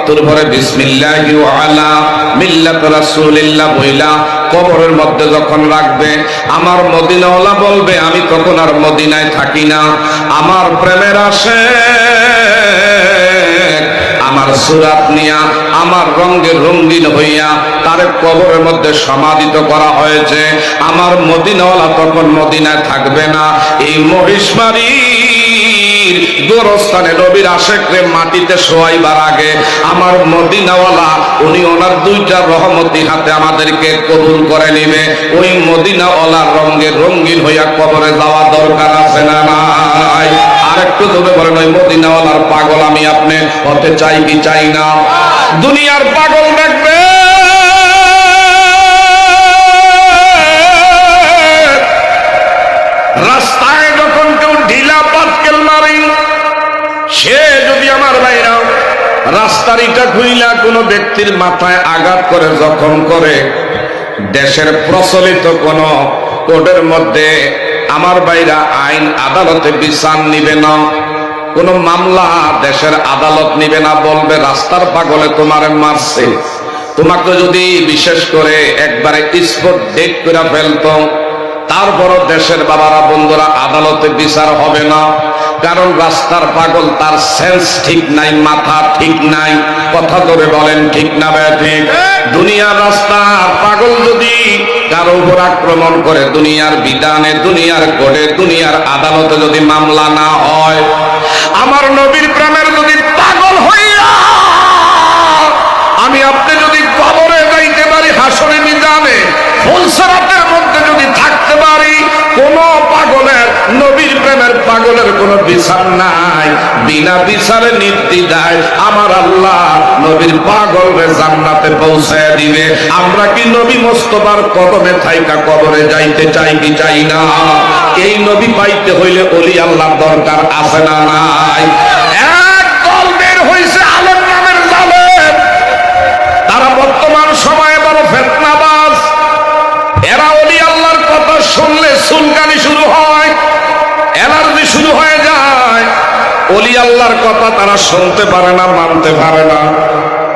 মৃত্যুর পরে বিসমিল্লাহি ওয়া আলা মিল্লাত রাসূলিল্লাহ বইলা কবরের মধ্যে যখন রাখবে, আমার মদিনাওয়ালা বলবে আমি তখন আর মদিনায় থাকি না, আমার প্রেমের আশিক আমার সুরাত নিয়া আমার রঙে রঙিন হইয়া তার কবরের মধ্যে সমাধিত করা হয়েছে। আমার মদিনাওয়ালা তখন মদিনায় থাকবে না, এই মহিষমারীর গোরস্থানে নবীর আশিকরে মাটিতে শোয়াইবার আগে আমার মদিনাওয়ালা উনি ওনার দুইটা রহমতি হাতে আমাদেরকে কবুল করে নিবে। ওই মদিনাওয়ালার রঙে রঙিন হইয়া কবরে যাওয়া দরকার আছে না নাই? আর একটু ধরে বলেন, ওই মদিনাওয়ালার পাগল আমি আপনি হতে চাই কি চাই না? দুনিয়ার পাগল দেখবে রাস্তায় যখন কেউ ঢিলা পাটকেল মারি, সে যদি আমার ভাইরা রাস্তার ইটা খুইলা কোনো ব্যক্তির মাথায় আঘাত করে জখম করে, দেশের প্রচলিত কোন কোর্টের মধ্যে আমার ভাইরা আইন আদালতে বিচার নিবে না, কোন মামলা দেশের আদালত নিবে না, বলবে রাস্তার পাগলে তোমারে মারছে। তোমাকে যদি বিশেষ করে একবারে স্পট ডেট করে ফেলতো, তারপরও দেশের বাবারা বন্ধুরা আদালতে বিচার হবে না, কারণ রাস্তার পাগল তার সেন্স ঠিক নাই, মাথা ঠিক নাই। কথা ধরে বলেন ঠিক না ঠিক? দুনিয়ার রাস্তার পাগল যদি কারো উপর আক্রমণ করে, দুনিয়ার বিধানে দুনিয়ার কোর্টে দুনিয়ার আদালতে যদি মামলা না হয়, আমার নবীর প্রেমের যদি পাগল হইয়া আমি আপনি যদি কবরে যাইতে পারি, হাসরে মিজানে ফুলসরাতের মধ্যে যদি থাকতে পারি, কোন পাগলের নবীর প্রেমের পাগলের কোনো বিচার নাই। বিনা বিচারে নির্দ্বিধায় আমার আল্লাহ নবীর পাগলরে জান্নাতে পৌঁছায় দিবে। আমরা কি নবী মোস্তফার কদমে থাইকা কবরে যাইতে চাই কি চাই না? এই নবী পাইতে হইলে ওলি আল্লাহর দরকার আছে না নাই? এক দল বের হইছে আলেম নামের জালেম, তারা বর্তমান সময়ে বড় ফিতনাবাজ। এরা ওলি আল্লাহর কথা শুনলে চুলকানি শুরু হয়, অ্যালার্জি শুরু হয়ে যায়। ওলি আল্লাহর কথা তারা শুনতে পারে না, মানতে পারে না।